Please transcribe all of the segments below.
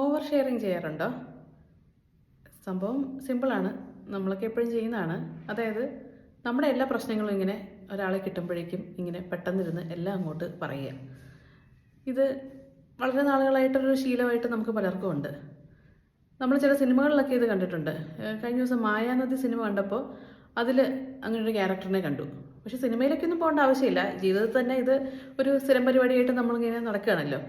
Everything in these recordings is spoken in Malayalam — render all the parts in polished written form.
ഓവർ ഷെയറിങ് ചെയ്യാറുണ്ടോ? സംഭവം സിമ്പിളാണ്. നമ്മളൊക്കെ എപ്പോഴും ചെയ്യുന്നതാണ്. അതായത് നമ്മുടെ എല്ലാ പ്രശ്നങ്ങളും ഇങ്ങനെ ഒരാളെ കിട്ടുമ്പോഴേക്കും ഇങ്ങനെ പെട്ടെന്നിരുന്ന് എല്ലാം അങ്ങോട്ട് പറയുക. ഇത് വളരെ നാളുകളായിട്ടൊരു ശീലമായിട്ട് നമുക്ക് പലർക്കും ഉണ്ട്. നമ്മൾ ചില സിനിമകളിലൊക്കെ ഇത് കണ്ടിട്ടുണ്ട്. കഴിഞ്ഞ ദിവസം മായാനദി സിനിമ കണ്ടപ്പോൾ അതിൽ അങ്ങനെ ഒരു ക്യാരക്ടറിനെ കണ്ടു. പക്ഷെ സിനിമയിലേക്കൊന്നും പോകേണ്ട ആവശ്യമില്ല. ജീവിതത്തിൽ തന്നെ ഇത് ഒരു സ്ഥിരം പരിപാടിയായിട്ട് നമ്മളിങ്ങനെ നടക്കുകയാണല്ലോ.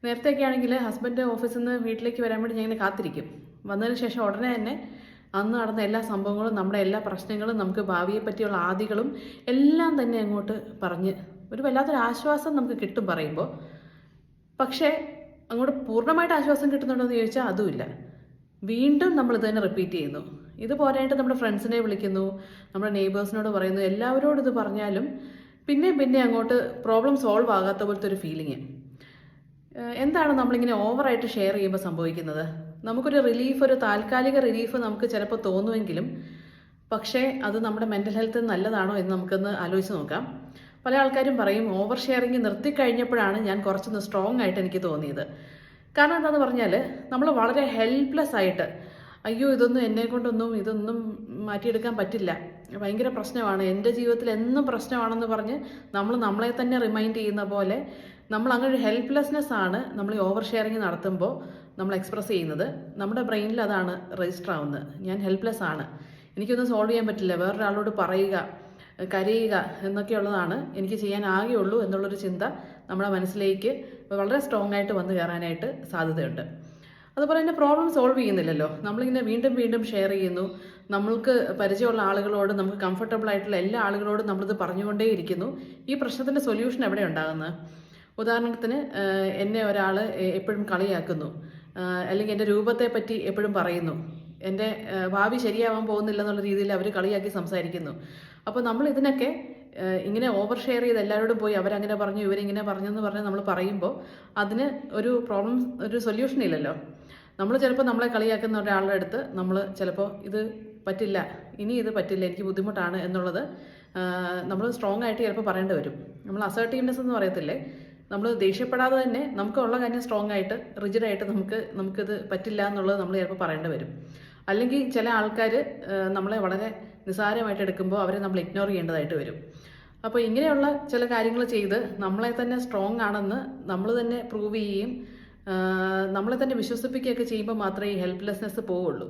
നേരത്തെയൊക്കെ ആണെങ്കിൽ ഹസ്ബൻഡ് ഓഫീസിൽ നിന്ന് വീട്ടിലേക്ക് വരാൻ വേണ്ടി ഞാൻ ഇങ്ങനെ കാത്തിരിക്കും. വന്നതിന് ശേഷം ഉടനെ തന്നെ അന്ന് നടന്ന എല്ലാ സംഭവങ്ങളും നമ്മുടെ എല്ലാ പ്രശ്നങ്ങളും നമുക്ക് ഭാവിയെ പറ്റിയുള്ള ആദികളും എല്ലാം തന്നെ അങ്ങോട്ട് പറഞ്ഞ് ഒരു വല്ലാത്തൊരു ആശ്വാസം നമുക്ക് കിട്ടും പറയുമ്പോൾ. പക്ഷേ അങ്ങോട്ട് പൂർണ്ണമായിട്ട് ആശ്വാസം കിട്ടുന്നുണ്ടോ എന്ന് ചോദിച്ചാൽ അതുമില്ല. വീണ്ടും നമ്മൾ ഇത് തന്നെ റിപ്പീറ്റ് ചെയ്യുന്നു. ഇത് പോരായിട്ട് നമ്മുടെ ഫ്രണ്ട്സിനെ വിളിക്കുന്നു, നമ്മുടെ നെയ്ബേഴ്സിനോട് പറയുന്നു, എല്ലാവരോടും ഇത് പറഞ്ഞാലും പിന്നെ അങ്ങോട്ട് പ്രോബ്ലം സോൾവ് ആകാത്ത പോലത്തെ ഒരു ഫീലിങ്. എന്താണ് നമ്മളിങ്ങനെ ഓവറായിട്ട് ഷെയർ ചെയ്യുമ്പോൾ സംഭവിക്കുന്നത്? നമുക്കൊരു റിലീഫ്, ഒരു താൽക്കാലിക റിലീഫ് നമുക്ക് ചിലപ്പോൾ തോന്നുമെങ്കിലും പക്ഷേ അത് നമ്മുടെ മെൻ്റൽ ഹെൽത്ത് നല്ലതാണോ എന്ന് നമുക്കൊന്ന് ആലോചിച്ച് നോക്കാം. പല ആൾക്കാരും പറയും ഓവർ ഷെയറിങ് നിർത്തിക്കഴിഞ്ഞപ്പോഴാണ് ഞാൻ കുറച്ചൊന്ന് സ്ട്രോങ് ആയിട്ട് എനിക്ക് തോന്നിയത്. കാരണം എന്താണെന്ന് പറഞ്ഞാൽ നമ്മൾ വളരെ ഹെൽപ്ലെസ് ആയിട്ട് അയ്യോ ഇതൊന്നും മാറ്റിയെടുക്കാൻ പറ്റില്ല, ഭയങ്കര പ്രശ്നമാണ്, എൻ്റെ ജീവിതത്തിൽ എന്നും പ്രശ്നമാണെന്ന് പറഞ്ഞ് നമ്മൾ നമ്മളെ തന്നെ റിമൈൻഡ് ചെയ്യുന്ന പോലെ നമ്മൾ അങ്ങനെ ഒരു ഹെൽപ്ലെസ്നെസ് ആണ് നമ്മൾ ഈ ഓവർ ഷെയറിങ് നടത്തുമ്പോൾ നമ്മൾ എക്സ്പ്രസ് ചെയ്യുന്നത്. നമ്മുടെ ബ്രെയിനിൽ അതാണ് രജിസ്റ്റർ ആവുന്നത്. ഞാൻ ഹെൽപ്ലെസ് ആണ്, എനിക്കൊന്നും സോൾവ് ചെയ്യാൻ പറ്റില്ല, വേറൊരാളോട് പറയുക, കരയുക എന്നൊക്കെയുള്ളതാണ് എനിക്ക് ചെയ്യാൻ ആകെയുള്ളൂ എന്നുള്ളൊരു ചിന്ത നമ്മുടെ മനസ്സിലേക്ക് വളരെ സ്ട്രോങ് ആയിട്ട് വന്ന് കയറാനായിട്ട് സാധ്യതയുണ്ട്. അതുപോലെ തന്നെ പ്രോബ്ലം സോൾവ് ചെയ്യുന്നില്ലല്ലോ. നമ്മളിങ്ങനെ വീണ്ടും ഷെയർ ചെയ്യുന്നു. നമ്മൾക്ക് പരിചയമുള്ള ആളുകളോട്, നമുക്ക് കംഫർട്ടബിൾ ആയിട്ടുള്ള എല്ലാ ആളുകളോടും നമ്മളിത് പറഞ്ഞുകൊണ്ടേയിരിക്കുന്നു. ഈ പ്രശ്നത്തിൻ്റെ സൊല്യൂഷൻ എവിടെ ഉണ്ടാകുന്നത്? ഉദാഹരണത്തിന് എന്നെ ഒരാൾ എപ്പോഴും കളിയാക്കുന്നു, അല്ലെങ്കിൽ എൻ്റെ രൂപത്തെ പറ്റി എപ്പോഴും പറയുന്നു, എൻ്റെ ഭാവി ശരിയാവാൻ പോകുന്നില്ലെന്നുള്ള രീതിയിൽ അവർ കളിയാക്കി സംസാരിക്കുന്നു. അപ്പോൾ നമ്മൾ ഇതിനൊക്കെ ഇങ്ങനെ ഓവർ ഷെയർ ചെയ്ത് എല്ലാവരോടും പോയി അവരങ്ങനെ പറഞ്ഞു ഇവരിങ്ങനെ പറഞ്ഞെന്ന് പറഞ്ഞ് നമ്മൾ പറയുമ്പോൾ അതിന് ഒരു സൊല്യൂഷൻ ഇല്ലല്ലോ. നമ്മൾ ചിലപ്പോൾ നമ്മളെ കളിയാക്കുന്ന ഒരാളുടെ അടുത്ത് നമ്മൾ ചിലപ്പോൾ ഇത് പറ്റില്ല, ഇനി ഇത് പറ്റില്ല, എനിക്ക് ബുദ്ധിമുട്ടാണ് എന്നുള്ളത് നമ്മൾ സ്ട്രോങ് ആയിട്ട് ചിലപ്പോൾ പറയേണ്ടി വരും. നമ്മൾ അസർട്ടീവ്നെസ് എന്ന് പറയത്തില്ലേ, നമ്മൾ ദേഷ്യപ്പെടാതെ തന്നെ നമുക്കുള്ള കാര്യം സ്ട്രോങ് ആയിട്ട് റിജിഡായിട്ട് നമുക്കിത് പറ്റില്ല എന്നുള്ളത് നമ്മൾ ചിലപ്പോൾ പറയേണ്ടി വരും. അല്ലെങ്കിൽ ചില ആൾക്കാർ നമ്മളെ വളരെ നിസ്സാരമായിട്ട് എടുക്കുമ്പോൾ അവരെ നമ്മൾ ഇഗ്നോർ ചെയ്യേണ്ടതായിട്ട് വരും. അപ്പോൾ ഇങ്ങനെയുള്ള ചില കാര്യങ്ങൾ ചെയ്ത് നമ്മളെ തന്നെ സ്ട്രോങ് ആണെന്ന് നമ്മൾ തന്നെ പ്രൂവ് ചെയ്യുകയും നമ്മളെ തന്നെ വിശ്വസിപ്പിക്കുകയൊക്കെ ചെയ്യുമ്പോൾ മാത്രമേ ഈ ഹെൽപ്ലെസ്നെസ് പോവുള്ളൂ.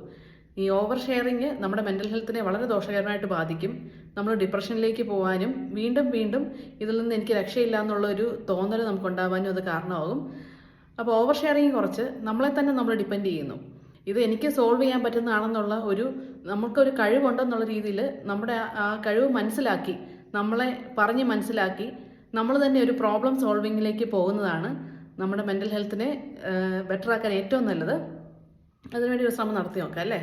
ഈ ഓവർ ഷെയറിങ് നമ്മുടെ മെൻ്റൽ ഹെൽത്തിനെ വളരെ ദോഷകരമായിട്ട് ബാധിക്കും. നമ്മൾ ഡിപ്രഷനിലേക്ക് പോകാനും വീണ്ടും ഇതിൽ നിന്ന് എനിക്ക് രക്ഷയില്ല എന്നുള്ളൊരു തോന്നൽ നമുക്കുണ്ടാവാനും അത് കാരണമാകും. അപ്പോൾ ഓവർ ഷെയറിങ് കുറച്ച് നമ്മളെ തന്നെ നമ്മൾ ഡിപ്പെൻഡ് ചെയ്യുന്നു. ഇത് എനിക്ക് സോൾവ് ചെയ്യാൻ പറ്റുന്നതാണെന്നുള്ള നമുക്കൊരു കഴിവുണ്ടെന്നുള്ള രീതിയിൽ നമ്മുടെ ആ കഴിവ് മനസ്സിലാക്കി, നമ്മളെ പറഞ്ഞ് മനസ്സിലാക്കി നമ്മൾ തന്നെ ഒരു പ്രോബ്ലം സോൾവിങ്ങിലേക്ക് പോകുന്നതാണ് നമ്മുടെ മെൻ്റൽ ഹെൽത്തിനെ ബെറ്റർ ആക്കാൻ ഏറ്റവും നല്ലത്. അതിനുവേണ്ടി ഒരു ശ്രമം നടത്തി നോക്കാം അല്ലേ?